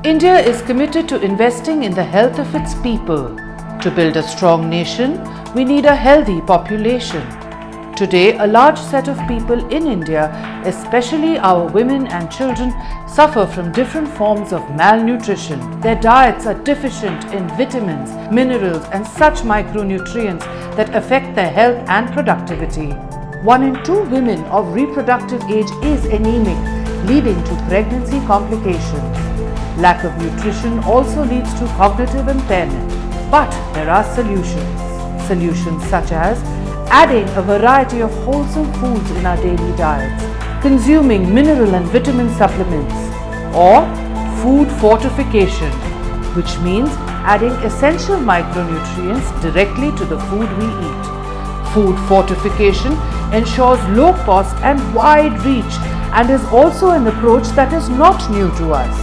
India is committed to investing in the health of its people. To build a strong nation, we need a healthy population. Today, a large set of people in India, especially our women and children, suffer from different forms of malnutrition. Their diets are deficient in vitamins, minerals, and such micronutrients that affect their health and productivity. 1 in 2 women of reproductive age is anemic, leading to pregnancy complications. Lack of nutrition also leads to cognitive impairment. But there are solutions. Solutions such as adding a variety of wholesome foods in our daily diets, consuming mineral and vitamin supplements, or food fortification, which means adding essential micronutrients directly to the food we eat. Food fortification ensures low cost and wide reach and is also an approach that is not new to us.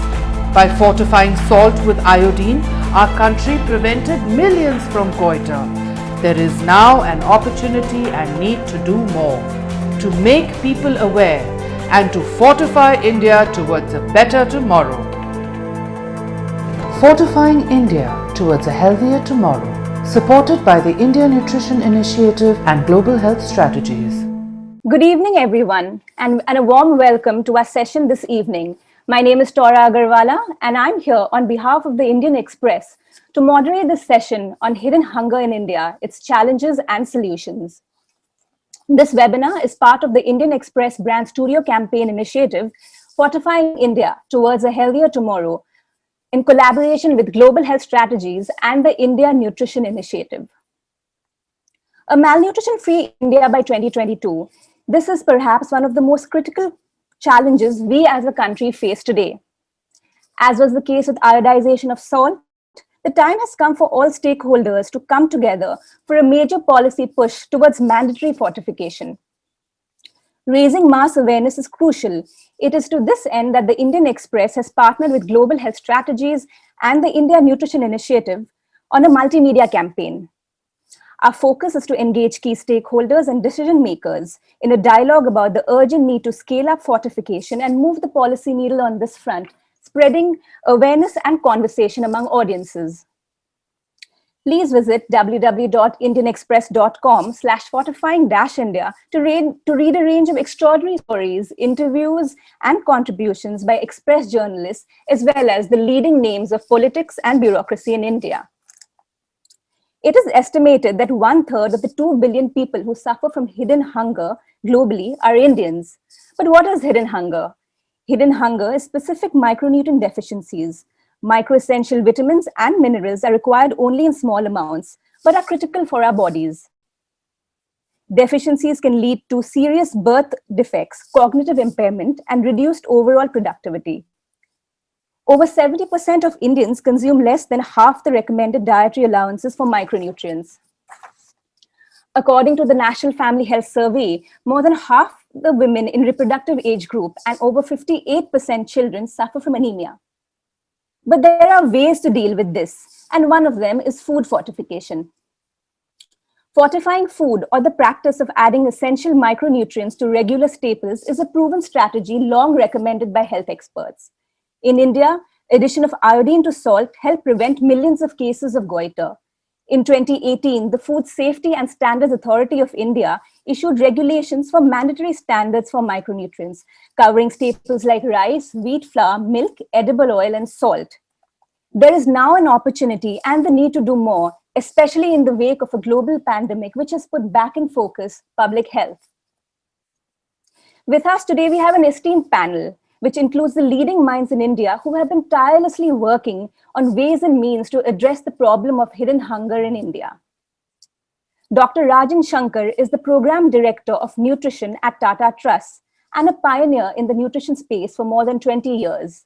By fortifying salt with iodine, our country prevented millions from goiter. There is now an opportunity and need to do more, to make people aware and to fortify India towards a better tomorrow. Fortifying India towards a healthier tomorrow, supported by the India Nutrition Initiative and Global Health Strategies. Good evening, everyone, and a warm welcome to our session this evening. My name is Tora Agarwala, and I'm here on behalf of the Indian Express to moderate this session on hidden hunger in India, its challenges and solutions. This webinar is part of the Indian Express brand studio campaign initiative, Fortifying India Towards a Healthier Tomorrow, in collaboration with Global Health Strategies and the India Nutrition Initiative. A malnutrition-free India by 2022, this is perhaps one of the most critical challenges we as a country face today. As was the case with iodization of salt, the time has come for all stakeholders to come together for a major policy push towards mandatory fortification. Raising mass awareness is crucial. It is to this end that the Indian Express has partnered with Global Health Strategies and the India Nutrition Initiative on a multimedia campaign. Our focus is to engage key stakeholders and decision makers in a dialogue about the urgent need to scale up fortification and move the policy needle on this front, spreading awareness and conversation among audiences. Please visit www.indianexpress.com/fortifying-India to read a range of extraordinary stories, interviews, and contributions by Express journalists, as well as the leading names of politics and bureaucracy in India. It is estimated that 1/3 of the 2 billion people who suffer from hidden hunger globally are Indians. But what is hidden hunger? Hidden hunger is specific micronutrient deficiencies. Microessential vitamins and minerals are required only in small amounts, but are critical for our bodies. Deficiencies can lead to serious birth defects, cognitive impairment, and reduced overall productivity. Over 70% of Indians consume less than half the recommended dietary allowances for micronutrients. According to the National Family Health Survey, more than half the women in reproductive age group and over 58% children suffer from anemia. But there are ways to deal with this, and one of them is food fortification. Fortifying food, or the practice of adding essential micronutrients to regular staples, is a proven strategy long recommended by health experts. In India, addition of iodine to salt helped prevent millions of cases of goiter. In 2018, the Food Safety and Standards Authority of India issued regulations for mandatory standards for micronutrients, covering staples like rice, wheat flour, milk, edible oil, and salt. There is now an opportunity and the need to do more, especially in the wake of a global pandemic, which has put back in focus public health. With us today, we have an esteemed panel, which includes the leading minds in India who have been tirelessly working on ways and means to address the problem of hidden hunger in India. Dr. Rajan Shankar is the Program Director of Nutrition at Tata Trust and a pioneer in the nutrition space for more than 20 years.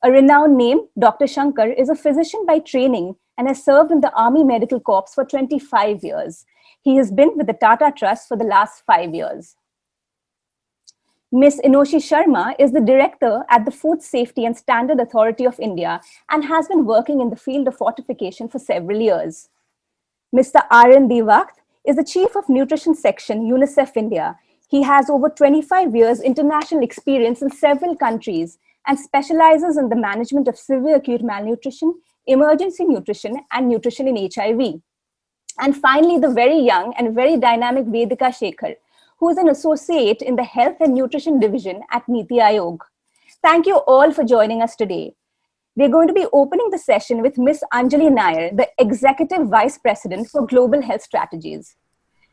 A renowned name, Dr. Shankar is a physician by training and has served in the Army Medical Corps for 25 years. He has been with the Tata Trust for the last 5 years. Ms. Enoshi Sharma is the director at the Food Safety and Standard Authority of India and has been working in the field of fortification for several years. Mr. R.N. Divakt is the Chief of Nutrition Section, UNICEF India. He has over 25 years international experience in several countries and specializes in the management of severe acute malnutrition, emergency nutrition, and nutrition in HIV. And finally, the very young and very dynamic Vedika Shekhar, who is an associate in the Health and Nutrition Division at Niti Aayog. Thank you all for joining us today. We're going to be opening the session with Ms. Anjali Nair, the Executive Vice President for Global Health Strategies.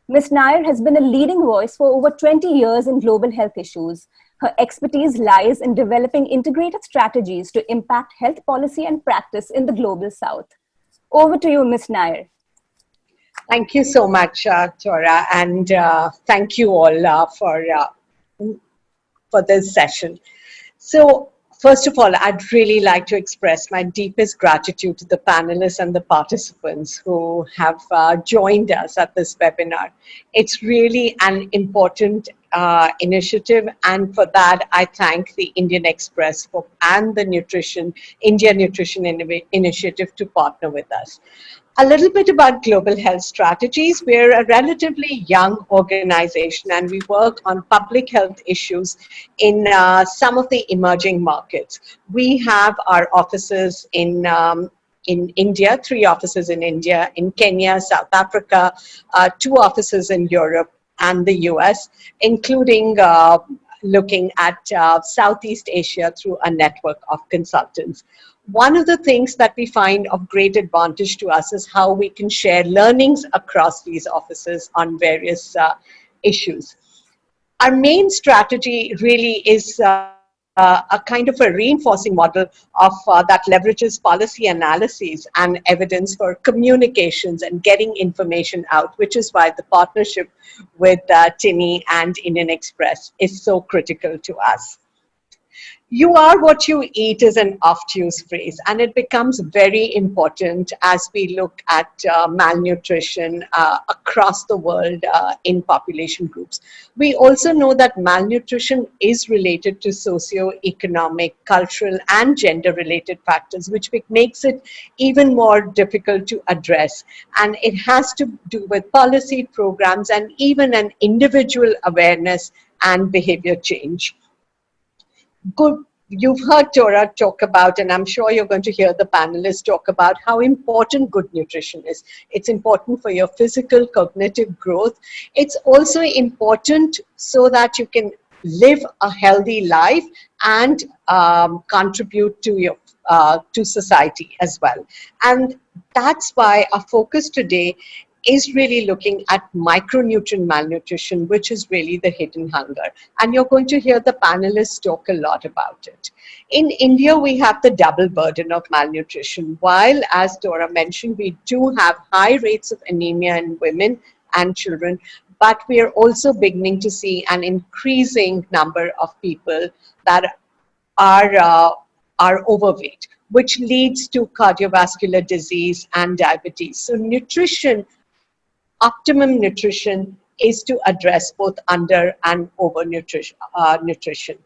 Ms. Nair has been a leading voice for over 20 years in global health issues. Her expertise lies in developing integrated strategies to impact health policy and practice in the global south. Over to you, Ms. Nair. Thank you so much, Tora, and thank you all for this session. So, first of all, I'd really like to express my deepest gratitude to the panelists and the participants who have joined us at this webinar. It's really an important initiative, and for that, I thank the Indian Express and the India Nutrition Initiative to partner with us. A little bit about Global Health Strategies. We're a relatively young organization and we work on public health issues in some of the emerging markets. We have our offices in India, 3 offices in India, in Kenya, South Africa, 2 offices in Europe and the US, including looking at Southeast Asia through a network of consultants. One of the things that we find of great advantage to us is how we can share learnings across these offices on various issues. Our main strategy really is a kind of a reinforcing model of that leverages policy analyses and evidence for communications and getting information out, which is why the partnership with TINI and Indian Express is so critical to us. You are what you eat is an oft-used phrase, and it becomes very important as we look at malnutrition across the world in population groups. We also know that malnutrition is related to socio-economic, cultural, and gender-related factors, which makes it even more difficult to address. And it has to do with policy programs and even an individual awareness and behavior change. Good. You've heard Tora talk about, and I'm sure you're going to hear the panelists talk about how important good nutrition is. It's important for your physical, cognitive growth. It's also important so that you can live a healthy life and contribute to your to society as well. And that's why our focus today is really looking at micronutrient malnutrition, which is really the hidden hunger. And you're going to hear the panelists talk a lot about it. In India, we have the double burden of malnutrition. While, as Tora mentioned, we do have high rates of anemia in women and children, but we are also beginning to see an increasing number of people that are overweight, which leads to cardiovascular disease and diabetes. So nutrition, optimum nutrition, is to address both under and over nutrition.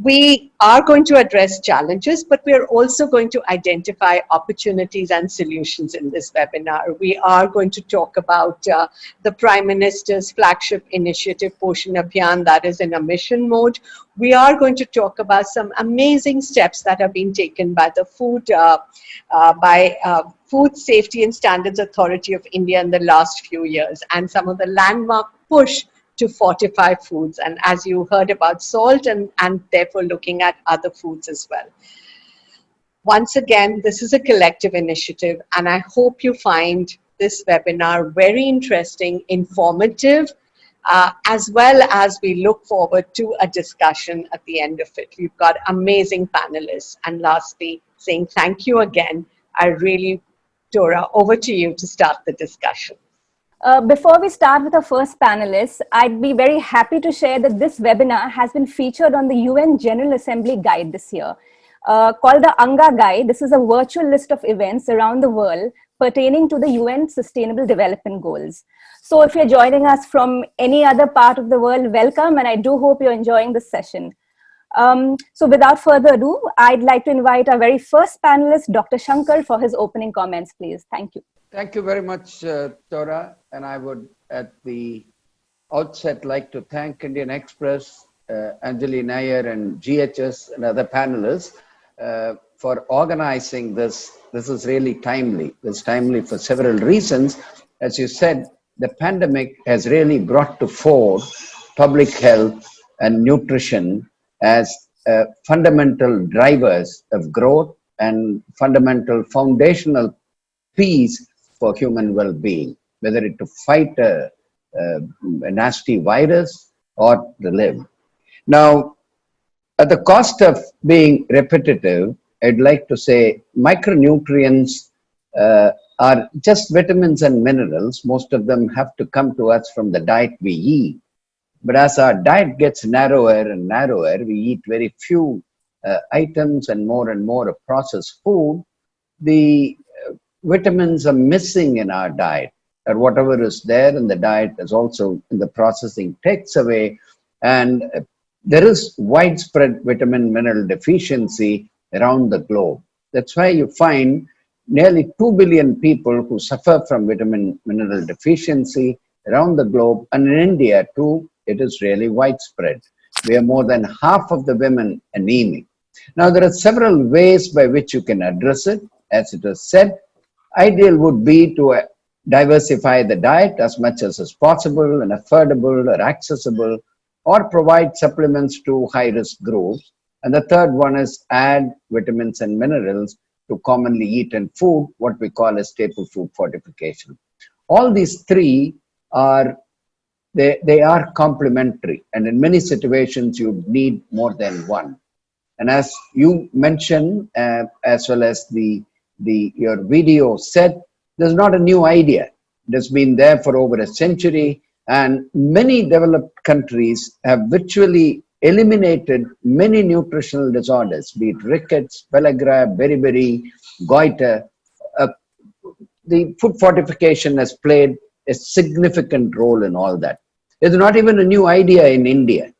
We are going to address challenges, but we are also going to identify opportunities and solutions in this webinar. We are going to talk about the Prime Minister's flagship initiative, Poshan Abhiyan, that is in a mission mode. We are going to talk about some amazing steps that have been taken by the Food Safety and Standards Authority of India in the last few years, and some of the landmark push to fortify foods, and as you heard about salt and therefore looking at other foods as well. Once again, this is a collective initiative, and I hope you find this webinar very interesting, informative, as well as we look forward to a discussion at the end of it. We've got amazing panelists. And lastly, saying thank you again. Tora, over to you to start the discussion. Before we start with our first panelist, I'd be very happy to share that this webinar has been featured on the UN General Assembly Guide this year. Called the UNGA Guide, this is a virtual list of events around the world pertaining to the UN Sustainable Development Goals. So if you're joining us from any other part of the world, welcome, and I do hope you're enjoying this session. So without further ado, I'd like to invite our very first panelist, Dr. Shankar, for his opening comments, please. Thank you. Thank you very much, Tora. And I would, at the outset, like to thank Indian Express Anjali Nair and GHS and other panelists for organizing this. This is really timely. It's timely for several reasons. As you said, the pandemic has really brought to fore public health and nutrition as fundamental drivers of growth and fundamental foundational piece for human well-being, whether it to fight a nasty virus or to live. Now, at the cost of being repetitive, I'd like to say micronutrients are just vitamins and minerals. Most of them have to come to us from the diet we eat. But as our diet gets narrower and narrower, we eat very few items and more of processed food. The vitamins are missing in our diet, or whatever is there in the diet is also in the processing takes away. And there is widespread vitamin mineral deficiency around the globe. That's why you find nearly 2 billion people who suffer from vitamin mineral deficiency around the globe, and in India too, it is really widespread. We are more than half of the women anemic. Now, there are several ways by which you can address it. As it was said, ideal would be to diversify the diet as much as is possible and affordable or accessible, or provide supplements to high-risk groups. And the third one is add vitamins and minerals to commonly eaten food, what we call a staple food fortification. All these three are they are complementary, and in many situations you need more than one. And as you mentioned, as well as your video said, there's not a new idea. It has been there for over a century, and many developed countries have virtually eliminated many nutritional disorders, be it rickets, pellagra, beriberi, goiter. The food fortification has played a significant role in all that. It's not even a new idea in India.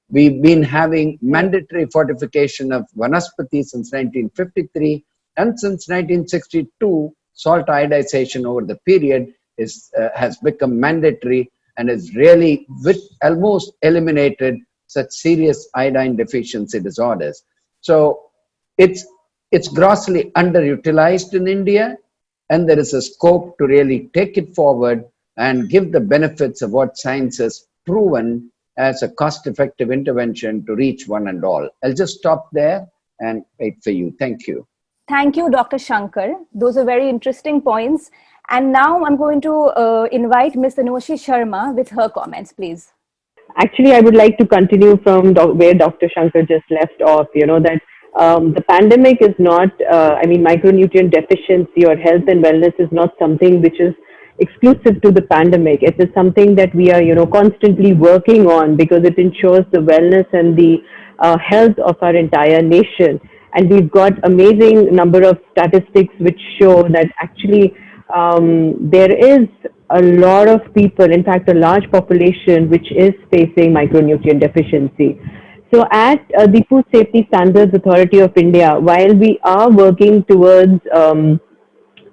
We've been having mandatory fortification of vanaspati since 1953, and since 1962, salt iodization over the period has become mandatory and has really almost eliminated such serious iodine deficiency disorders. So it's grossly underutilized in India, and there is a scope to really take it forward and give the benefits of what science has proven as a cost-effective intervention to reach one and all. I'll just stop there and wait for you. Thank you. Thank you, Dr. Shankar. Those are very interesting points. And now I'm going to invite Ms. Anoshi Sharma with her comments, please. Actually, I would like to continue from where Dr. Shankar just left off, that the pandemic is not, micronutrient deficiency or health and wellness is not something which is exclusive to the pandemic. It is something that we are, constantly working on, because it ensures the wellness and the health of our entire nation. And we've got amazing number of statistics which show that actually there is a lot of people, in fact, a large population which is facing micronutrient deficiency. So at the Food Safety Standards Authority of India, while we are working towards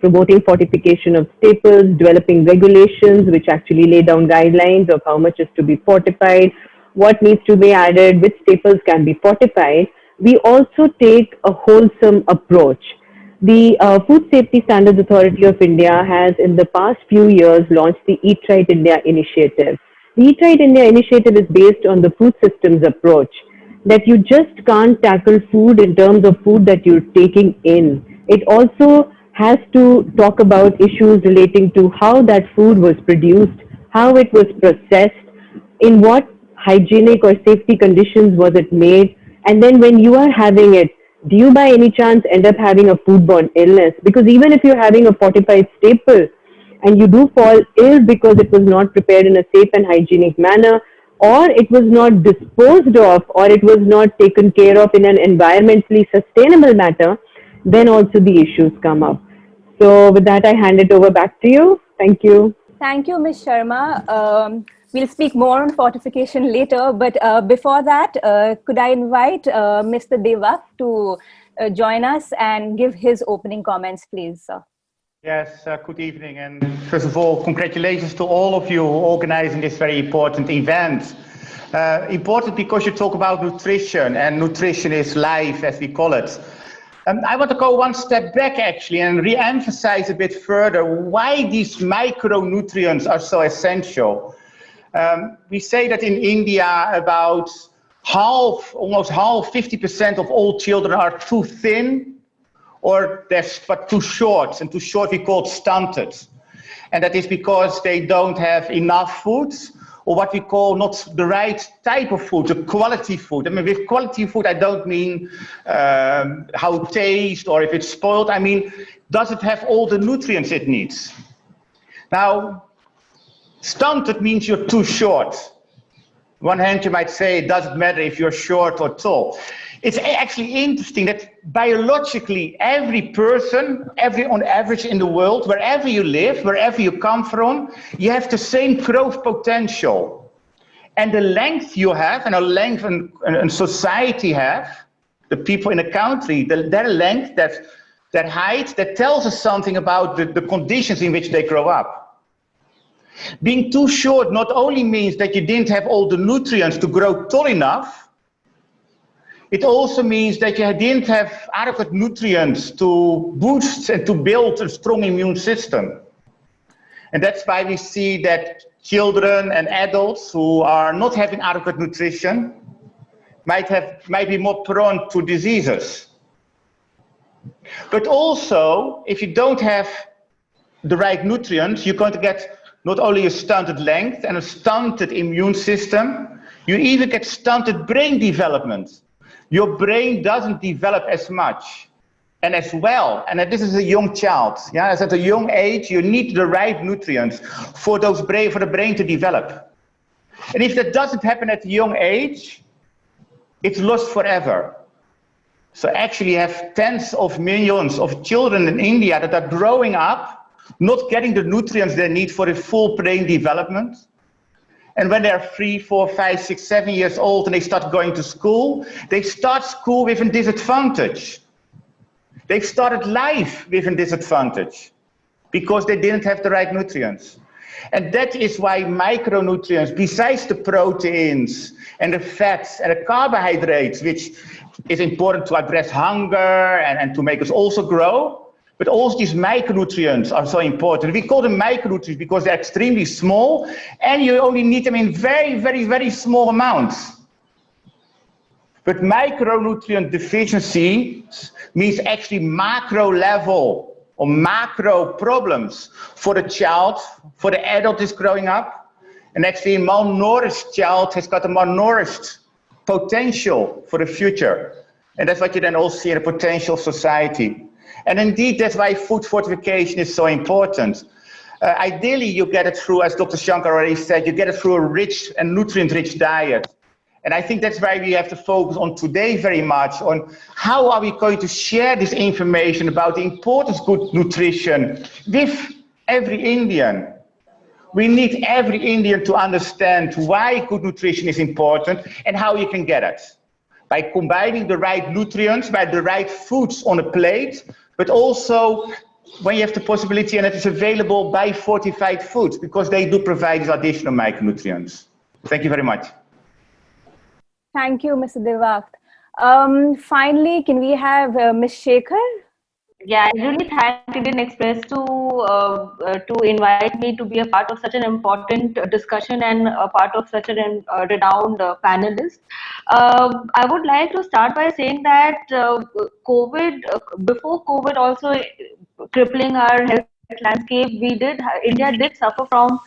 promoting fortification of staples, developing regulations which actually lay down guidelines of how much is to be fortified, what needs to be added, which staples can be fortified, we also take a wholesome approach. The Food Safety Standards Authority of India has in the past few years launched the Eat Right India initiative. The Eat Right India initiative is based on the food systems approach, that you just can't tackle food in terms of food that you're taking in. It also has to talk about issues relating to how that food was produced, how it was processed, in what hygienic or safety conditions was it made, and then when you are having it, do you by any chance end up having a foodborne illness? Because even if you're having a fortified staple and you do fall ill because it was not prepared in a safe and hygienic manner, or it was not disposed of, or it was not taken care of in an environmentally sustainable manner, then also the issues come up. So with that, I hand it over back to you. Thank you. Thank you, Ms. Sharma. We'll speak more on fortification later, but before that, could I invite Mr. Devak to join us and give his opening comments, please, sir? Yes, good evening. And first of all, congratulations to all of you organizing this very important event. Important because you talk about nutrition, and nutrition is life, as we call it. I want to go one step back, actually, and re-emphasize a bit further why these micronutrients are so essential. We say that in India, about almost half, 50% of all children are too thin, or they're but too short, and too short we call it stunted. And that is because they don't have enough food, or what we call not the right type of food, the quality food. I mean, with quality food, I don't mean how it tastes or if it's spoiled. I mean, does it have all the nutrients it needs? Now, stunted means you're too short. On one hand, you might say it doesn't matter if you're short or tall. It's actually interesting that biologically, every person, on average in the world, wherever you live, wherever you come from, you have the same growth potential. And the length you have, and the length and society have, the people in a country, their length, that height, that tells us something about the conditions in which they grow up. Being too short not only means that you didn't have all the nutrients to grow tall enough, it also means that you didn't have adequate nutrients to boost and to build a strong immune system. And that's why we see that children and adults who are not having adequate nutrition might be more prone to diseases. But also, if you don't have the right nutrients, you're going to get not only a stunted length and a stunted immune system, you even get stunted brain development. Your brain doesn't develop as much and as well. And this is a young child. Yeah, as at a young age, you need the right nutrients for the brain to develop. And if that doesn't happen at a young age, it's lost forever. So actually you have tens of millions of children in India that are growing up, not getting the nutrients they need for a full brain development. And when they're 3, 4, 5, 6, 7 years old and they start going to school, they start school with a disadvantage. They've started life with a disadvantage because they didn't have the right nutrients. And that is why micronutrients, besides the proteins and the fats and the carbohydrates, which is important to address hunger and to make us also grow, but also these micronutrients are so important. We call them micronutrients because they're extremely small and you only need them in very, very, very small amounts. But micronutrient deficiency means actually macro level or macro problems for the child, for the adult who's growing up. And actually a malnourished child has got a malnourished potential for the future. And that's what you then also see in a potential society. And indeed, that's why food fortification is so important. Ideally, you get it through, as Dr. Shankar already said, you get it through a rich and nutrient-rich diet. And I think that's why we have to focus on today very much on how are we going to share this information about the importance of good nutrition with every Indian. We need every Indian to understand why good nutrition is important and how you can get it. By combining the right nutrients, by the right foods on a plate, but also when you have the possibility and it is available by fortified foods, because they do provide these additional micronutrients. Thank you very much. Thank you, Mr. Devakt. Finally, can we have Ms. Shekhar? Yeah, I really thank Indian Express to invite me to be a part of such an important discussion and a part of such a renowned panelist. I would like to start by saying that before COVID also crippling our health landscape, India did suffer from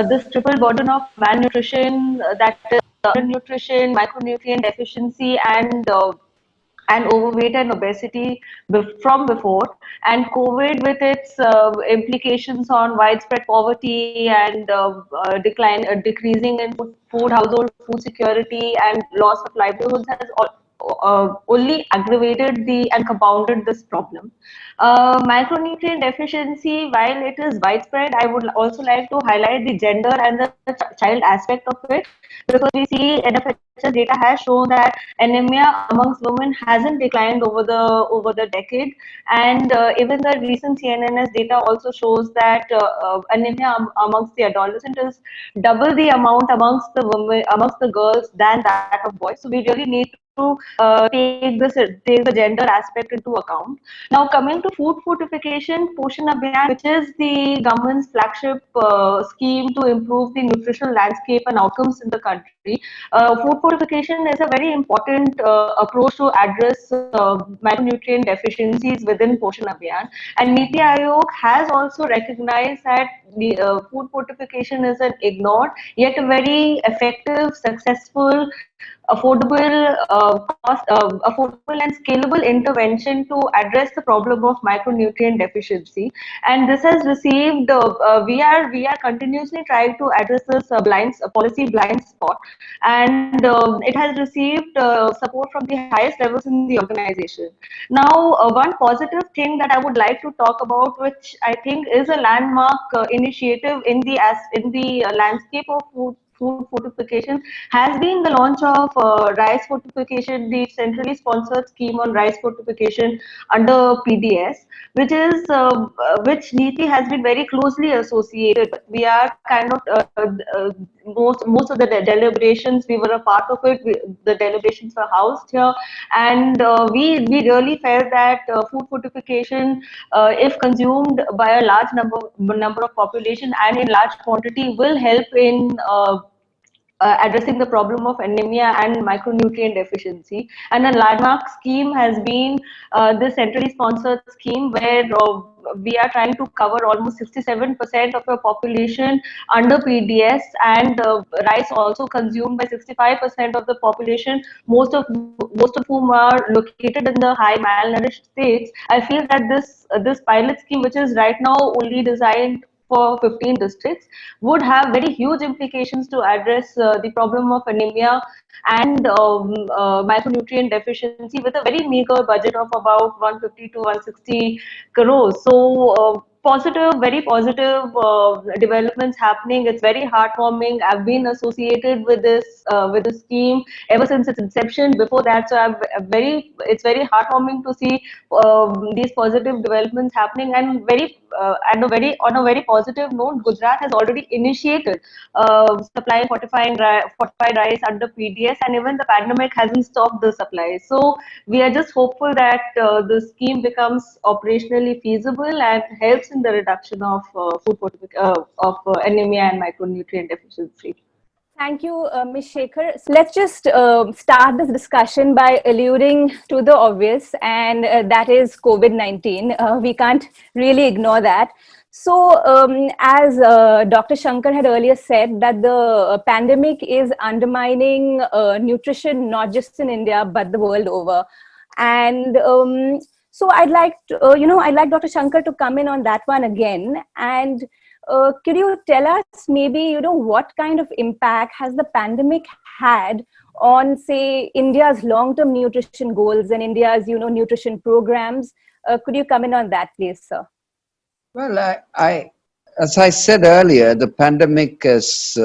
this triple burden of malnutrition, that is nutrition, micronutrient deficiency, and overweight and obesity from before, and COVID with its implications on widespread poverty and decreasing in household food security and loss of livelihoods has only aggravated and compounded this problem. Micronutrient deficiency, while it is widespread, I would also like to highlight the gender and the child aspect of it, because we see NFHS NSHS data has shown that anemia amongst women hasn't declined over the decade, and even the recent CNNS data also shows that anemia amongst the adolescent is double the amount amongst the women, amongst the girls, than that of boys. So we really need to take the gender aspect into account. Now, coming to food fortification, Poshan Abhiyan, which is the government's flagship scheme to improve the nutritional landscape and outcomes in the country. Food fortification is a very important approach to address micronutrient deficiencies within Poshan Abhiyan. And Niti Aayog has also recognized that the food fortification is an ignored yet a very effective, successful, affordable and scalable intervention to address the problem of micronutrient deficiency. And this has received we are continuously trying to address this policy blind spot, and it has received support from the highest levels in the organization. Now, one positive thing that I would like to talk about, which I think is a landmark initiative in the landscape of food fortification, has been the launch of rice fortification, the centrally sponsored scheme on rice fortification under PDS, which Niti has been very closely associated. We are kind of most of the deliberations, we were a part of it. The deliberations were housed here, and we really felt that food fortification, if consumed by a large number of population and in large quantity, will help in addressing the problem of anemia and micronutrient deficiency. And a landmark scheme has been the centrally sponsored scheme, where we are trying to cover almost 67% of our population under PDS, and rice also consumed by 65% of the population, most of whom are located in the high malnourished states. I feel that this pilot scheme, which is right now only designed for 15 districts, would have very huge implications to address the problem of anemia and micronutrient deficiency, with a very meager budget of about 150 to 160 crores. So very positive developments happening. It's very heartwarming. I've been associated with this scheme ever since its inception. Before that, so it's very heartwarming to see these positive developments happening. And on a very positive note, Gujarat has already initiated supplying fortified rice under PDS, and even the pandemic hasn't stopped the supply. So we are just hopeful that the scheme becomes operationally feasible and helps in the reduction of anemia and micronutrient deficiency. Thank you, Ms. Shekhar. So let's just start this discussion by alluding to the obvious, and that is COVID-19. We can't really ignore that. So, as Dr. Shankar had earlier said, that the pandemic is undermining nutrition, not just in India, but the world over. And so I'd like Dr. Shankar to come in on that one again. And could you tell us maybe, what kind of impact has the pandemic had on, say, India's long-term nutrition goals and India's, nutrition programs? Could you come in on that, please, sir? Well, as I said earlier, the pandemic is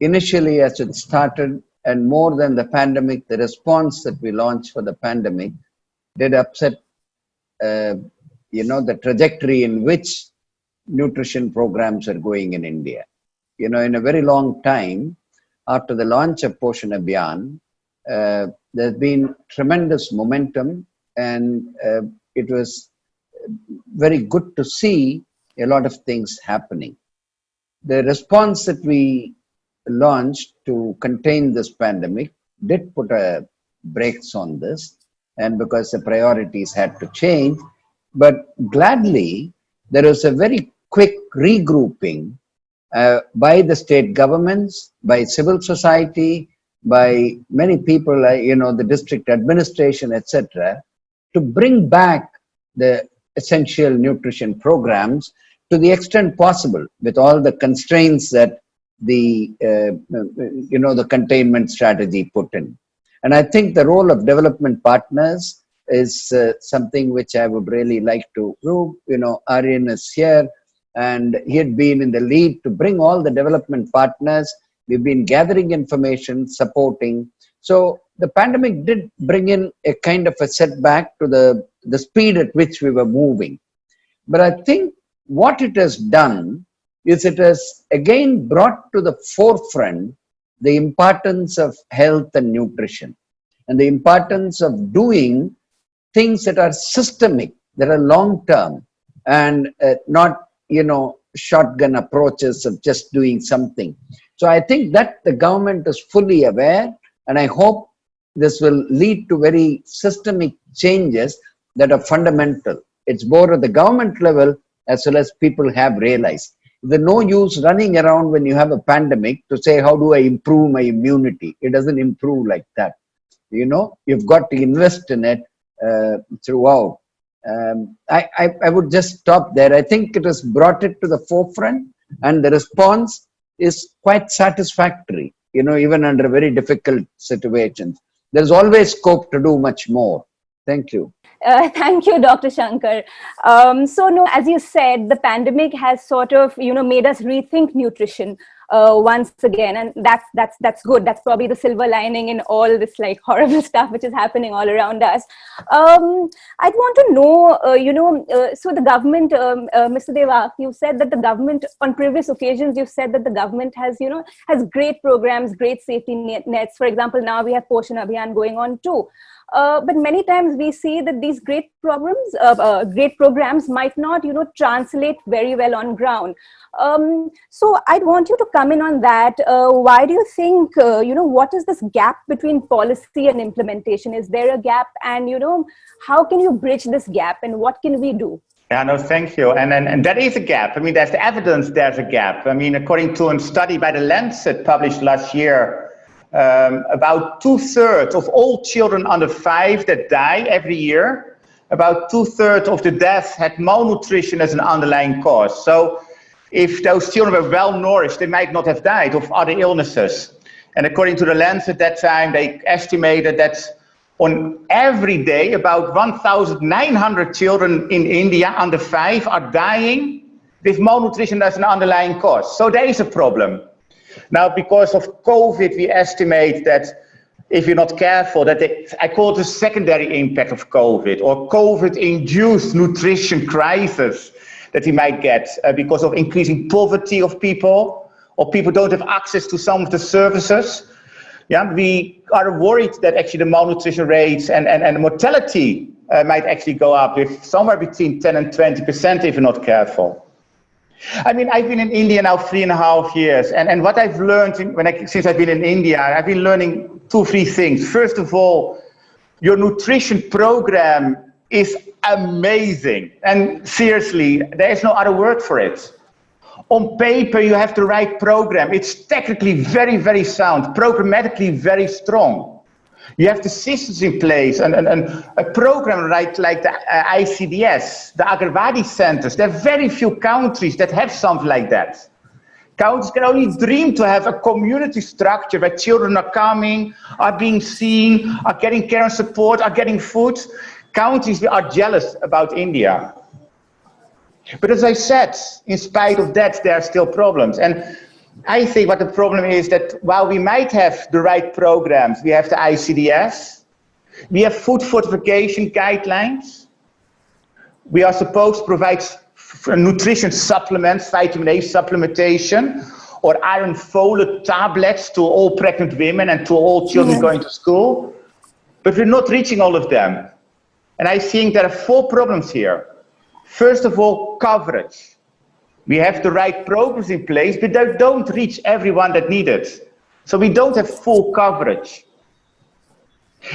initially, as it started, and more than the pandemic, the response that we launched for the pandemic did upset, the trajectory in which nutrition programs are going in India. In a very long time, after the launch of Poshan Abhiyan, there's been tremendous momentum, and it was very good to see a lot of things happening. The response that we launched to contain this pandemic did put a brakes on this, and because the priorities had to change, but gladly there was a very quick regrouping by the state governments, by civil society, by many people, the district administration, etc., to bring back the essential nutrition programs to the extent possible, with all the constraints that the containment strategy put in. And I think the role of development partners is something which I would really like to prove. Aryan is here, and he had been in the lead to bring all the development partners We've been gathering information, supporting. So the pandemic did bring in a kind of a setback to the speed at which we were moving. But I think what it has done is it has again brought to the forefront the importance of health and nutrition and the importance of doing things that are systemic, that are long term, and not, shotgun approaches of just doing something. So I think that the government is fully aware, and I hope this will lead to very systemic changes that are fundamental. It's more at the government level as well as people have realized. There's no use running around when you have a pandemic to say, how do I improve my immunity? It doesn't improve like that. You've got to invest in it throughout. I would just stop there. I think it has brought it to the forefront, and the response is quite satisfactory, even under very difficult situations. There's always scope to do much more. Thank you. Thank you, Dr. Shankar. As you said, the pandemic has sort of, made us rethink nutrition once again, and that's good. That's probably the silver lining in all this like horrible stuff which is happening all around us. I'd want to know, so the government, Mr. Deva, you said that the government, on previous occasions, you've said that the government has, has great programs, great safety nets. For example, now we have Poshan Abhiyan going on too. But many times we see that these great programs might not, translate very well on ground. So I'd want you to come in on that. Why do you think, what is this gap between policy and implementation? Is there a gap? And, how can you bridge this gap, and what can we do? Yeah, no, thank you. And that is a gap. I mean, there's evidence there's a gap. I mean, according to a study by The Lancet published last year, about 2/3 of all children under 5 that die every year, about 2/3 of the deaths had malnutrition as an underlying cause. So if those children were well nourished, they might not have died of other illnesses. And according to The Lancet at that time, they estimated that on every day, about 1,900 children in India under 5 are dying with malnutrition as an underlying cause. So there is a problem. Now, because of COVID, we estimate that if you're not careful, that I call it the secondary impact of COVID, or COVID-induced nutrition crisis that we might get because of increasing poverty of people, or people don't have access to some of the services. Yeah, we are worried that actually the malnutrition rates and mortality might actually go up with somewhere between 10 and 20% if you're not careful. I mean, I've been in India now 3.5 years, and what I've learned since I've been in India, I've been learning 2-3 things. First of all, your nutrition program is amazing, and seriously, there is no other word for it. On paper, you have the right program. It's technically very, very sound, programmatically very strong. You have the systems in place, and a program like the ICDS, the Agarwadi centers. There are very few countries that have something like that. Countries can only dream to have a community structure where children are coming, are being seen, are getting care and support, are getting food. Countries are jealous about India. But as I said, in spite of that, there are still problems. And I think what the problem is that while we might have the right programs, we have the ICDS, we have food fortification guidelines, we are supposed to provide nutrition supplements, vitamin A supplementation, or iron folate tablets to all pregnant women and to all children going to school, but we're not reaching all of them. And I think there are 4 problems here. First of all, coverage. We have the right programs in place, but they don't reach everyone that needs it. So we don't have full coverage.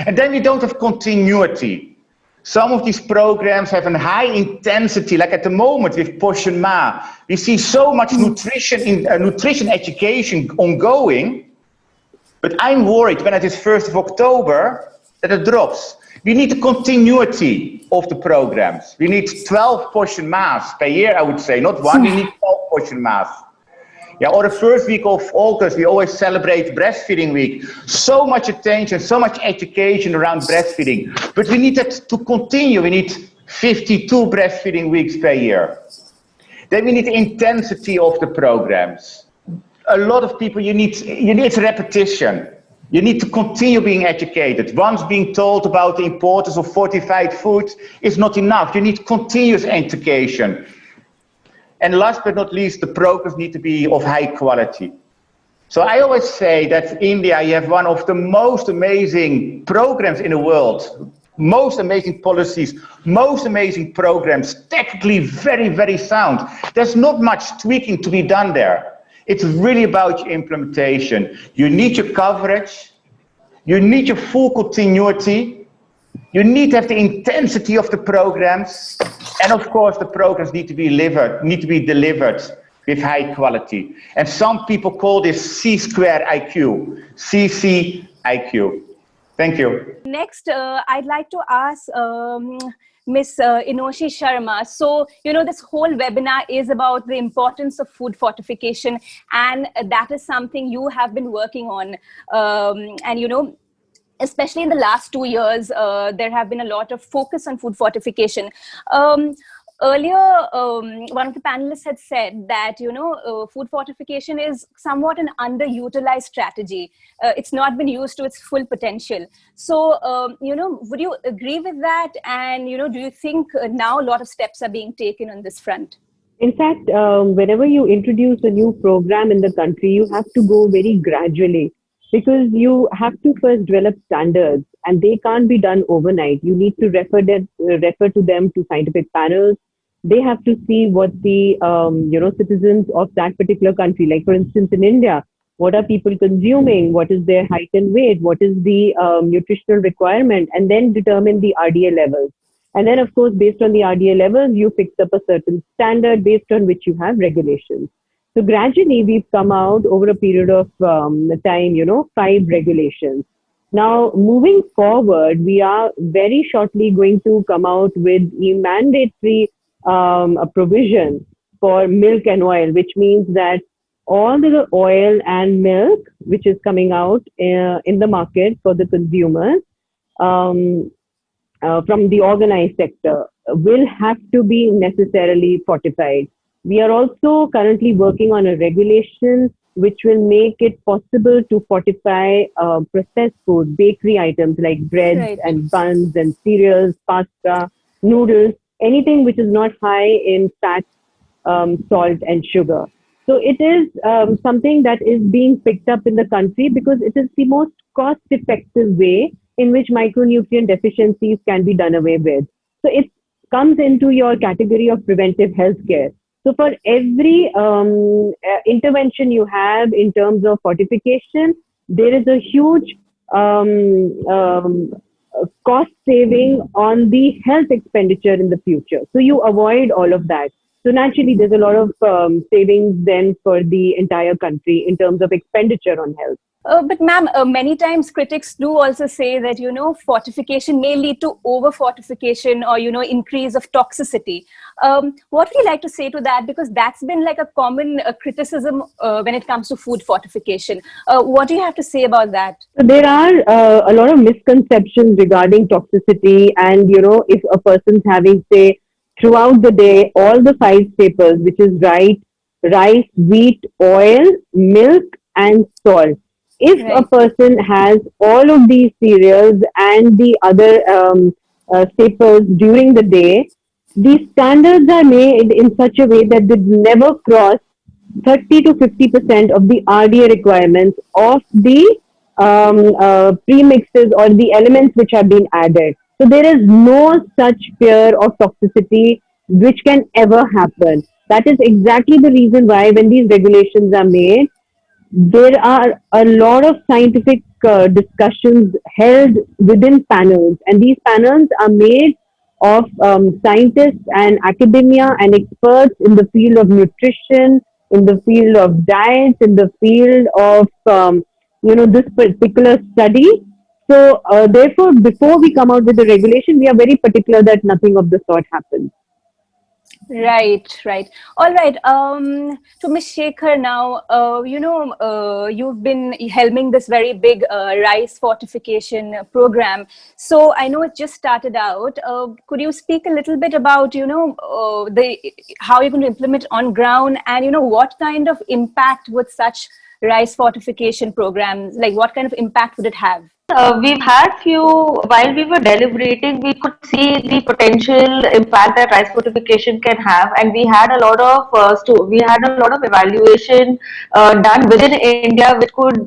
And then we don't have continuity. Some of these programs have a high intensity, like at the moment with Poshan Ma. We see so much nutrition education ongoing, but I'm worried when it is 1st of October that it drops. We need the continuity of the programs. We need 12 Poshan Mas per year, I would say, not 1, we need 12 Poshan Mas. Yeah, or the first week of August, we always celebrate Breastfeeding Week. So much attention, so much education around breastfeeding. But we need that to continue. We need 52 breastfeeding weeks per year. Then we need the intensity of the programs. a lot of people, you need repetition. You need to continue being educated. Once being told about the importance of fortified food is not enough. You need continuous education. And last but not least, the programs need to be of high quality. So I always say that India, you have one of the most amazing programs in the world, most amazing policies, most amazing programs, technically very, very sound. There's not much tweaking to be done there. It's really about your implementation. You need your coverage, you need your full continuity, you need to have the intensity of the programs, and of course the programs need to be delivered with high quality. And some people call this C-square IQ, CCIQ. Thank you. Next, I'd like to ask Ms. Inoshi Sharma. So, this whole webinar is about the importance of food fortification, and that is something you have been working on. And, especially in the last 2 years, there have been a lot of focus on food fortification. Earlier, one of the panelists had said that, food fortification is somewhat an underutilized strategy. It's not been used to its full potential. So, would you agree with that? And, do you think now a lot of steps are being taken on this front? In fact, whenever you introduce a new program in the country, you have to go very gradually, because you have to first develop standards, and they can't be done overnight. You need to refer to them to scientific panels. They have to see what the citizens of that particular country, like for instance in India, what are people consuming, what is their height and weight, what is the nutritional requirement, and then determine the RDA levels. And then of course, based on the RDA levels, you fix up a certain standard based on which you have regulations. So gradually we've come out over a period of time, 5 regulations. Now, moving forward, we are very shortly going to come out with a mandatory a provision for milk and oil, which means that all the oil and milk which is coming out in the market for the consumers from the organized sector will have to be necessarily fortified. We are also currently working on a regulation which will make it possible to fortify processed food, bakery items like breads and buns and cereals, pasta, noodles, anything which is not high in fat, salt and sugar. So it is something that is being picked up in the country because it is the most cost-effective way in which micronutrient deficiencies can be done away with. So it comes into your category of preventive healthcare. So for every intervention you have in terms of fortification, there is a huge cost saving on the health expenditure in the future. So you avoid all of that. So naturally, there's a lot of savings then for the entire country in terms of expenditure on health. But ma'am, many times critics do also say that, fortification may lead to over-fortification or, increase of toxicity. What would you like to say to that? Because that's been like a common criticism when it comes to food fortification. What do you have to say about that? So there are a lot of misconceptions regarding toxicity. And, if a person's having, say, throughout the day, all the 5 staples, which is rice, wheat, oil, milk, and salt. If a person has all of these cereals and the other staples during the day, these standards are made in such a way that they never cross 30 to 50% of the RDA requirements of the premixes or the elements which have been added. So there is no such fear of toxicity which can ever happen. That is exactly the reason why when these regulations are made, there are a lot of scientific discussions held within panels, and these panels are made of scientists and academia and experts in the field of nutrition, in the field of diets, in the field of this particular study. So therefore, before we come out with the regulation, we are very particular that nothing of the sort happens. Right. All right. To Ms. Shekhar now, you've been helming this very big rice fortification program. So I know it just started out. Could you speak a little bit about, how you're going to implement on ground and, what kind of impact would such rice fortification programs? Like, what kind of impact would it have? We've had few, while we were deliberating, we could see the potential impact that rice fortification can have, and we had a lot of evaluation done within India, which could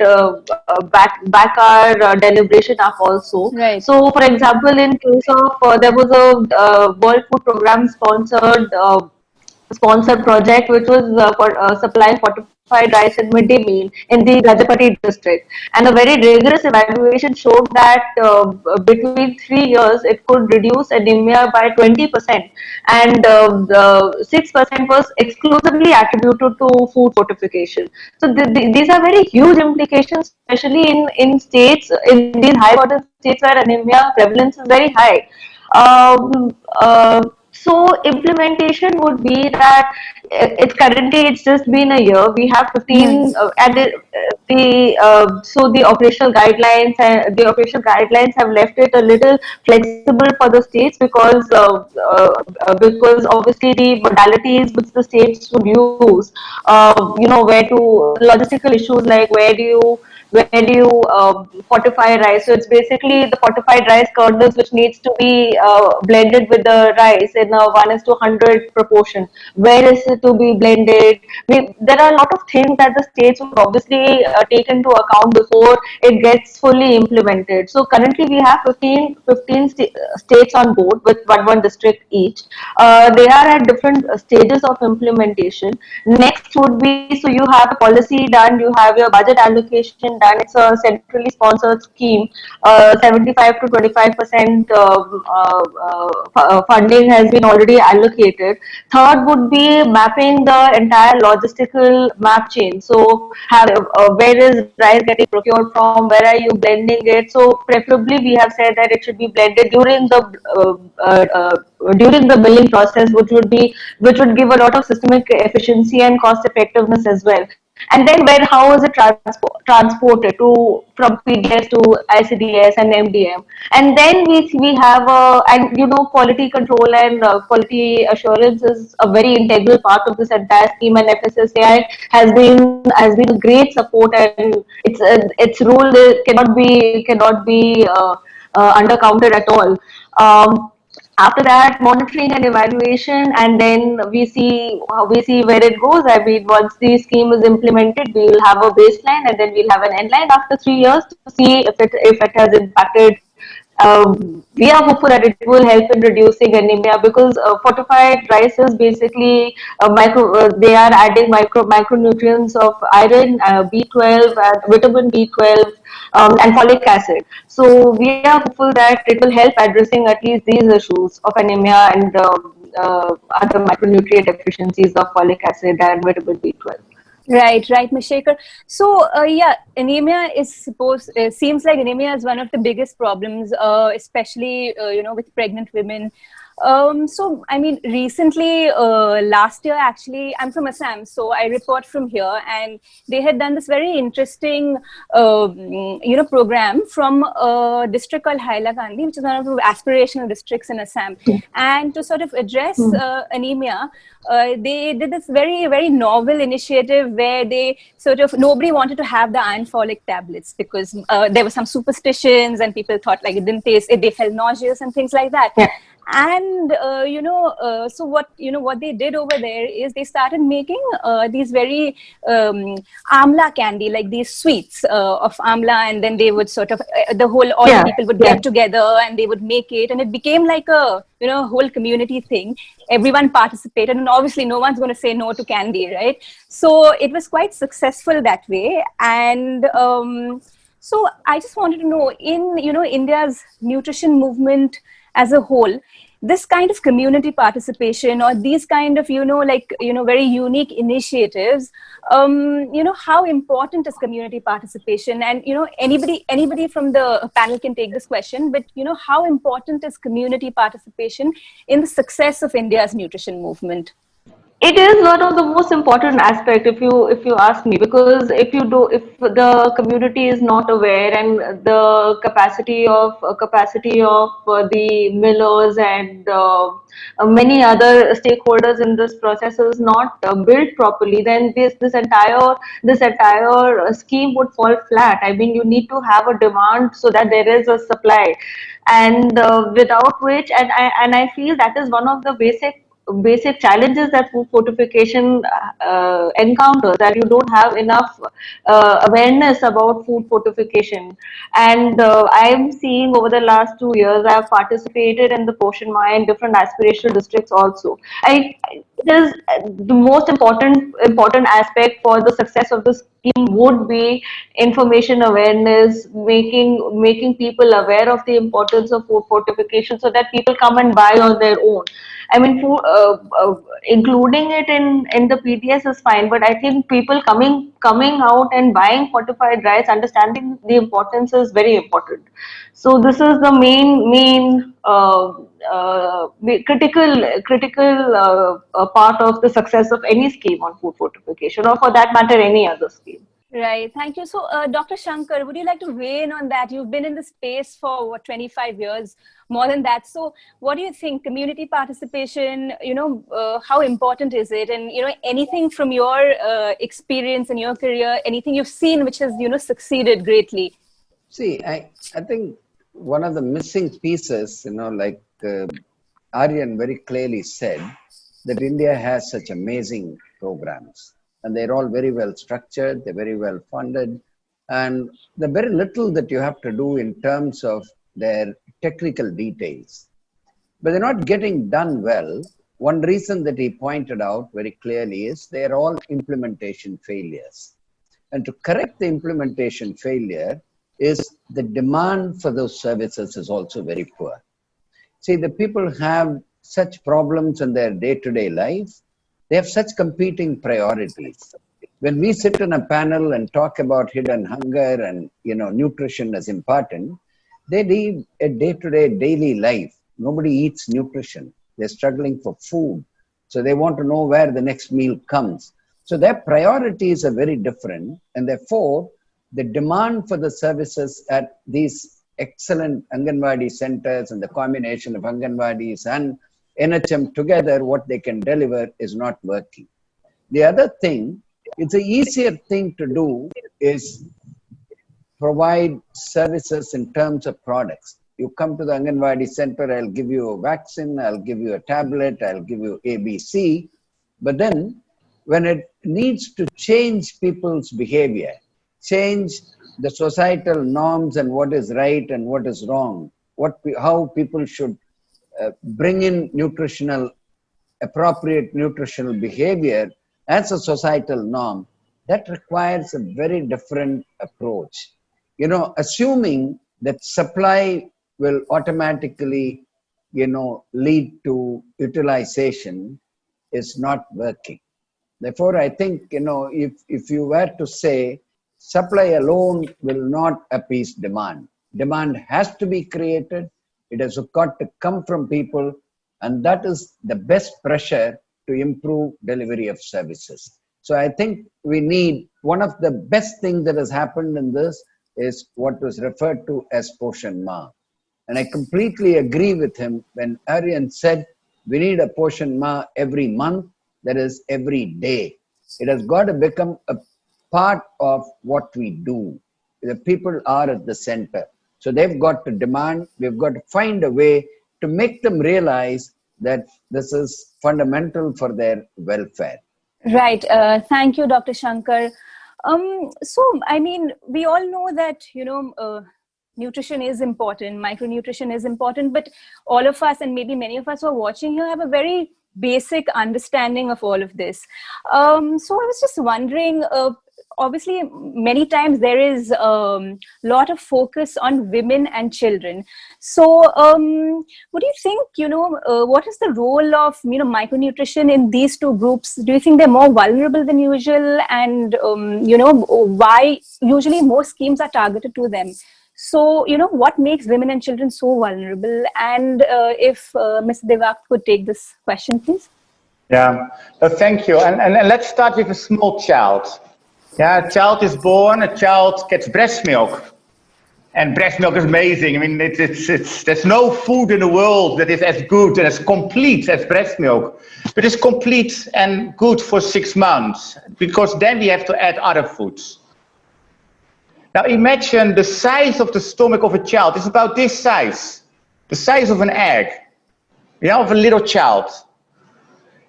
back our deliberation up also. Right. So, for example, in case of there was a World Food Program sponsored project which was for supplying fortified rice and midday meal in the Gajapati district, and a very rigorous evaluation showed that between 3 years it could reduce anemia by 20%, and the 6% was exclusively attributed to food fortification. So these are very huge implications, especially in states, in these high water states where anemia prevalence is very high. So implementation would be that it's just been a year. We have 15 and the operational guidelines have left it a little flexible for the states, because obviously the modalities which the states would use, where to logistical issues like where do you fortify rice. So it's basically the fortified rice kernels which needs to be blended with the rice in a 1:100 proportion. Where is it to be blended? There are a lot of things that the states would obviously take into account before it gets fully implemented. So currently we have 15 states on board with one district each. They are at different stages of implementation. Next would be, so you have a policy done, you have your budget allocation done. It's a centrally sponsored scheme. 75 to 25% funding has been already allocated. Third would be mapping the entire logistical map chain. So where is rice getting procured from? Where are you blending it? So preferably we have said that it should be blended during the milling process, which would give a lot of systemic efficiency and cost effectiveness as well. And then how is it transported from PDS to ICDS and MDM? And then we have quality control and quality assurance is a very integral part of this entire scheme, and FSSAI has been a great support, and its role cannot be undercounted at all. After that, monitoring and evaluation, and then we see where it goes. I mean, once the scheme is implemented, we will have a baseline, and then we'll have an end line after 3 years to see if it has impacted. We are hopeful that it will help in reducing anemia, because fortified rice is basically they are adding micronutrients of iron, B12, vitamin B12, and folic acid. So we are hopeful that it will help addressing at least these issues of anemia and other micronutrient deficiencies of folic acid and vitamin B12. Right, Mishekar. So, anemia seems like anemia is one of the biggest problems, especially, with pregnant women. So, I mean, recently, last year, actually, I'm from Assam, so I report from here, and they had done this very interesting, program from a district called Hailakandi, which is one of the aspirational districts in Assam. And to sort of address anemia, they did this very, very novel initiative where they nobody wanted to have the iron folic tablets because there were some superstitions and people thought like it didn't taste, they felt nauseous and things like that. Yeah. And so what they did over there is they started making these very amla candy, like these sweets of amla, and then they would sort of the people would get together and they would make it, and it became like a whole community thing. Everyone participated, and obviously no one's going to say no to candy, right? So it was quite successful that way. And so I just wanted to know, in India's nutrition movement as a whole, this kind of community participation or these kind of very unique initiatives, how important is community participation? And anybody from the panel can take this question, but how important is community participation in the success of India's nutrition movement? It is one of the most important aspect, if you ask me, because if the community is not aware, and the capacity of the millers and many other stakeholders in this process is not built properly, then this entire scheme would fall flat. I mean, you need to have a demand so that there is a supply, and without which, and I feel that is one of the basic challenges that food fortification encounters, that you don't have enough awareness about food fortification. And I'm seeing over the last 2 years, I have participated in the Poshan Ma in different aspirational districts also. It is the most important aspect for the success of the scheme would be information awareness, making people aware of the importance of food fortification, so that people come and buy on their own. I mean, including it in the PDS is fine, but I think people coming out and buying fortified rice, understanding the importance is very important. So this is the main critical part of the success of any scheme on food fortification, or for that matter, any other scheme. Right. Thank you. So, Dr. Shankar, would you like to weigh in on that? You've been in the space for what, 25 years, more than that. So, what do you think? Community participation, how important is it? And, anything from your experience in your career, anything you've seen which has, succeeded greatly? See, I think one of the missing pieces, like Aryan very clearly said, that India has such amazing programs. And they're all very well structured, they're very well funded, and the very little that you have to do in terms of their technical details. But they're not getting done well. One reason that he pointed out very clearly is they're all implementation failures. And to correct the implementation failure is the demand for those services is also very poor. See, the people have such problems in their day-to-day life. They have such competing priorities. When we sit in a panel and talk about hidden hunger and nutrition as important, they live a day-to-day daily life. Nobody eats nutrition. They're struggling for food. So they want to know where the next meal comes. So their priorities are very different. And therefore, the demand for the services at these excellent Anganwadi centers and the combination of Anganwadis and NHM together, what they can deliver is not working. The other thing, it's an easier thing to do is provide services in terms of products. You come to the Anganwadi center, I'll give you a vaccine, I'll give you a tablet, I'll give you ABC. But then when it needs to change people's behavior, change the societal norms and what is right and what is wrong, how people should bring in appropriate nutritional behavior as a societal norm, that requires a very different approach. Assuming that supply will automatically, lead to utilization is not working. Therefore, I think, if you were to say supply alone will not appease demand. Demand has to be created. It has got to come from people, and that is the best pressure to improve delivery of services. So I think we need, one of the best things that has happened in this is what was referred to as Poshan Ma. And I completely agree with him when Aryan said we need a Poshan Ma every month, that is every day. It has got to become a part of what we do. The people are at the center. So they've got to demand, we've got to find a way to make them realize that this is fundamental for their welfare. Right. Thank you, Dr. Shankar. So, I mean, we all know that, nutrition is important, micronutrition is important, but all of us, and maybe many of us who are watching here, have a very basic understanding of all of this. So I was just wondering, obviously, many times there is a lot of focus on women and children. So, what do you think, what is the role of, micronutrition in these two groups? Do you think they're more vulnerable than usual? And, why usually more schemes are targeted to them? So, what makes women and children so vulnerable? And if Ms. Devak could take this question, please. Yeah, thank you. And let's start with a small child. Yeah, a child is born, a child gets breast milk. And breast milk is amazing. I mean, there's no food in the world that is as good and as complete as breast milk. But it's complete and good for 6 months, because then we have to add other foods. Now imagine the size of the stomach of a child. It's about this size, the size of an egg, yeah, of a little child.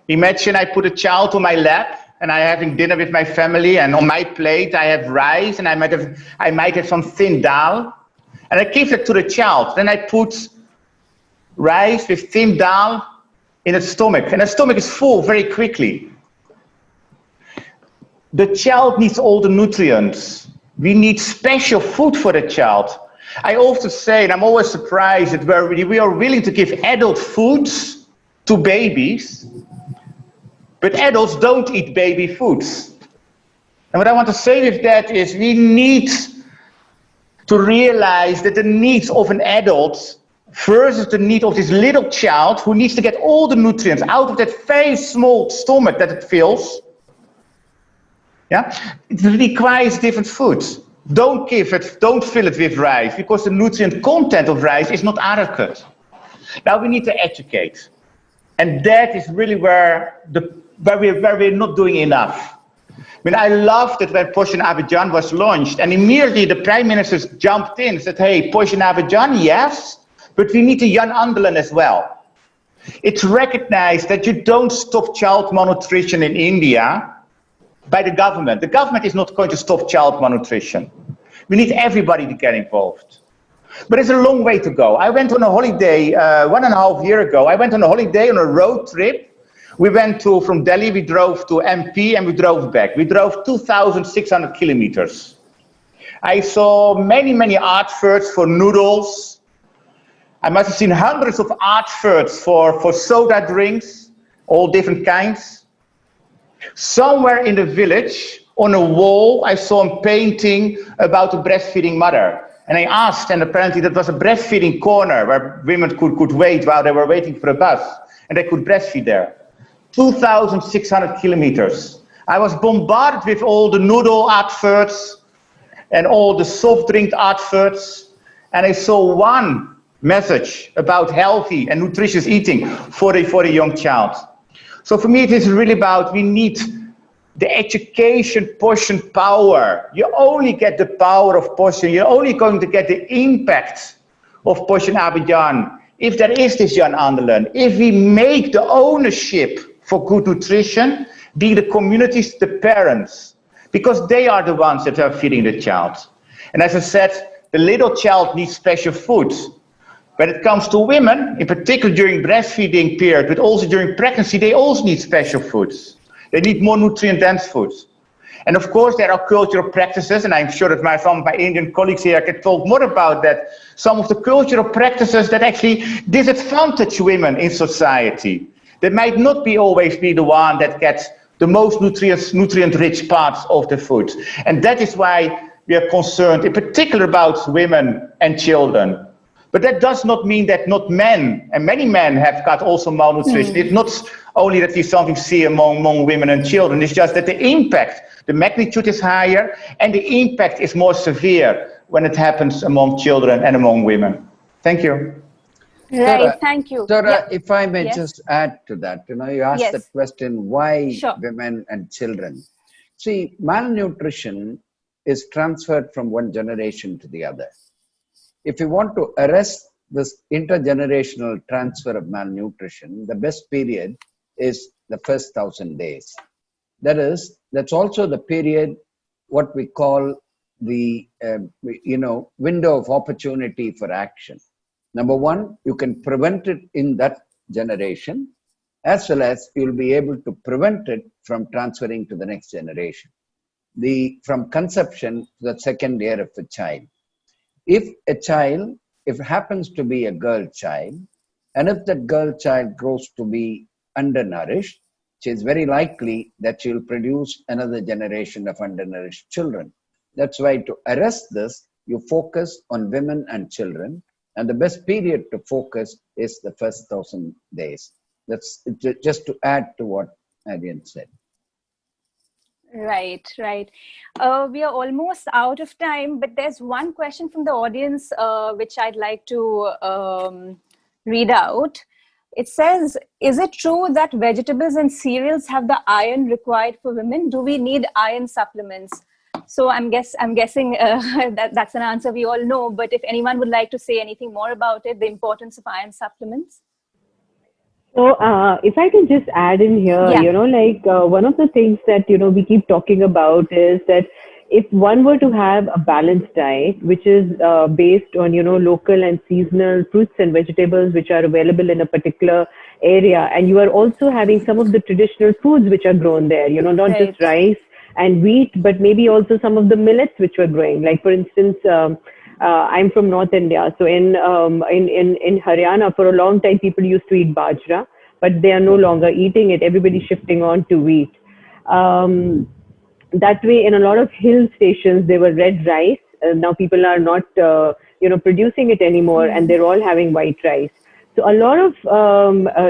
Imagine I put a child on my lap and I'm having dinner with my family, and on my plate I have rice, and I might have some thin dal, and I give it to the child. Then I put rice with thin dal in its stomach, and the stomach is full very quickly. The child needs all the nutrients. We need special food for the child. I often say, and I'm always surprised, that we are willing to give adult foods to babies, but adults don't eat baby foods. And what I want to say with that is we need to realize that the needs of an adult versus the need of this little child who needs to get all the nutrients out of that very small stomach that it fills. Yeah, it requires different foods. Don't fill it with rice, because the nutrient content of rice is not adequate. Now we need to educate. And that is really where we're not doing enough. I mean, I love that when Poshan Abhiyan was launched, and immediately the Prime Minister jumped in and said, hey, Poshan Abhiyan, yes, but we need the Jan Andelen as well. It's recognized that you don't stop child malnutrition in India by the government. The government is not going to stop child malnutrition. We need everybody to get involved. But it's a long way to go. I went on a holiday 1.5 years ago. I went on a holiday on a road trip. We went from Delhi, we drove to MP, and we drove back. We drove 2,600 kilometers. I saw many, many adverts for noodles. I must have seen hundreds of adverts for soda drinks, all different kinds. Somewhere in the village, on a wall, I saw a painting about a breastfeeding mother. And I asked, and apparently that was a breastfeeding corner where women could wait while they were waiting for a bus, and they could breastfeed there. 2,600 kilometers. I was bombarded with all the noodle adverts and all the soft drink adverts, and I saw one message about healthy and nutritious eating for the young child. So for me, it is really about, we need the education portion power. You only get the power of Poshan, you're only going to get the impact of Poshan Abhiyan if there is this Jan Andelen, if we make the ownership for good nutrition be the communities, the parents, because they are the ones that are feeding the child. And as I said, the little child needs special food. When it comes to women, in particular during breastfeeding period, but also during pregnancy, they also need special foods. They need more nutrient-dense foods. And of course, there are cultural practices, and I'm sure that some of my Indian colleagues here can talk more about that. Some of the cultural practices that actually disadvantage women in society. They might not always be the one that gets the most nutrient-rich parts of the food. And that is why we are concerned, in particular, about women and children. But that does not mean that not men, and many men have got also malnutrition. It's not only that we something see among women and children, it's just that the impact, the magnitude is higher, and the impact is more severe when it happens among children and among women. Thank you. Right, Sarah, thank you. Sarah, Yeah. if I may Yes. just add to that, you asked Yes. the question, why Sure. women and children? See, malnutrition is transferred from one generation to the other. If you want to arrest this intergenerational transfer of malnutrition, the best period is the first 1,000 days. That's also the period, what we call the window of opportunity for action. Number one, you can prevent it in that generation, as well as you'll be able to prevent it from transferring to the next generation. From conception to the second year of the child. If it happens to be a girl child, and if that girl child grows to be undernourished, it is very likely that she will produce another generation of undernourished children. That's why to arrest this, you focus on women and children, and the best period to focus is the first 1,000 days. That's just to add to what Arian said. Right. We are almost out of time, but there's one question from the audience which I'd like to read out. It says, is it true that vegetables and cereals have the iron required for women? Do we need iron supplements? So I'm guessing that's an answer we all know, but if anyone would like to say anything more about it, the importance of iron supplements. So if I can just add in here, one of the things that, we keep talking about is that if one were to have a balanced diet, which is based on, local and seasonal fruits and vegetables, which are available in a particular area, and you are also having some of the traditional foods which are grown there, not just rice and wheat, but maybe also some of the millets which were growing. Like, for instance, I'm from North India. So in Haryana, for a long time, people used to eat bajra, but they are no longer eating it. Everybody's shifting on to wheat. That way, in a lot of hill stations, they were red rice. Now people are not, producing it anymore, and they're all having white rice. So a lot of,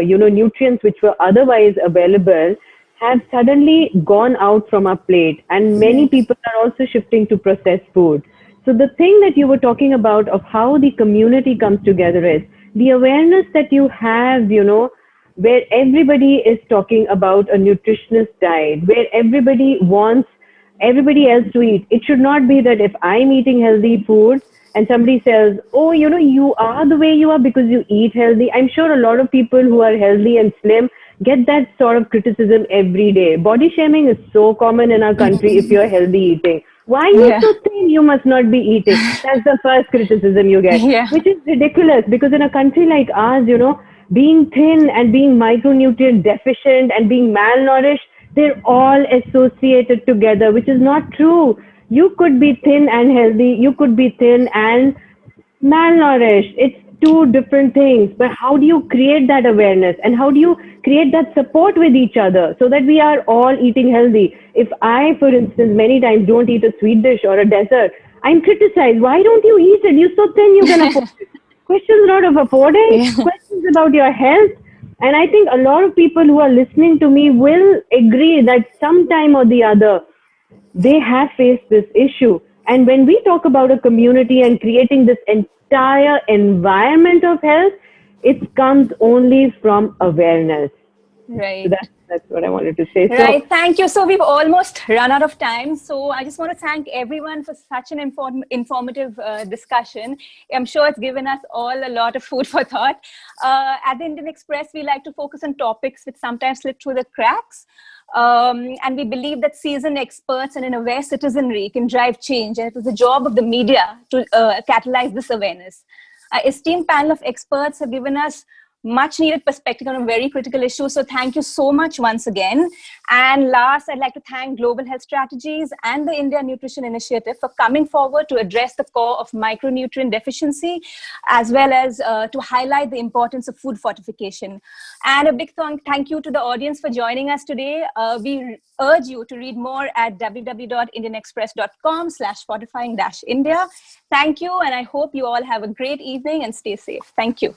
nutrients which were otherwise available have suddenly gone out from our plate. And many people are also shifting to processed food. So the thing that you were talking about of how the community comes together is the awareness that you have, where everybody is talking about a nutritionist diet, where everybody wants everybody else to eat. It should not be that if I'm eating healthy food and somebody says, oh, you are the way you are because you eat healthy. I'm sure a lot of people who are healthy and slim get that sort of criticism every day. Body shaming is so common in our country if you're healthy eating. Why are you so thin? You must not be eating. That's the first criticism you get, which is ridiculous because in a country like ours, being thin and being micronutrient deficient and being malnourished, they're all associated together, which is not true. You could be thin and healthy. You could be thin and malnourished. It's two different things. But how do you create that awareness? And how do you create that support with each other so that we are all eating healthy? If I, for instance, many times don't eat a sweet dish or a dessert, I'm criticized. Why don't you eat it? You're so thin, you can afford it. Questions not of affording, questions about your health. And I think a lot of people who are listening to me will agree that sometime or the other, they have faced this issue. And when we talk about a community and creating this entire environment of health, it comes only from awareness. Right. So that's what I wanted to say. Right. Thank you. So we've almost run out of time. So I just want to thank everyone for such an informative discussion. I'm sure it's given us all a lot of food for thought. At the Indian Express, we like to focus on topics which sometimes slip through the cracks. And we believe that seasoned experts and an aware citizenry can drive change. And it was the job of the media to catalyze this awareness. Our esteemed panel of experts have given us much needed perspective on a very critical issue. So thank you so much once again. And last, I'd like to thank Global Health Strategies and the India Nutrition Initiative for coming forward to address the core of micronutrient deficiency, as well as to highlight the importance of food fortification. And a big thank you to the audience for joining us today. We urge you to read more at www.indianexpress.com/fortifying-India. Thank you. And I hope you all have a great evening and stay safe. Thank you.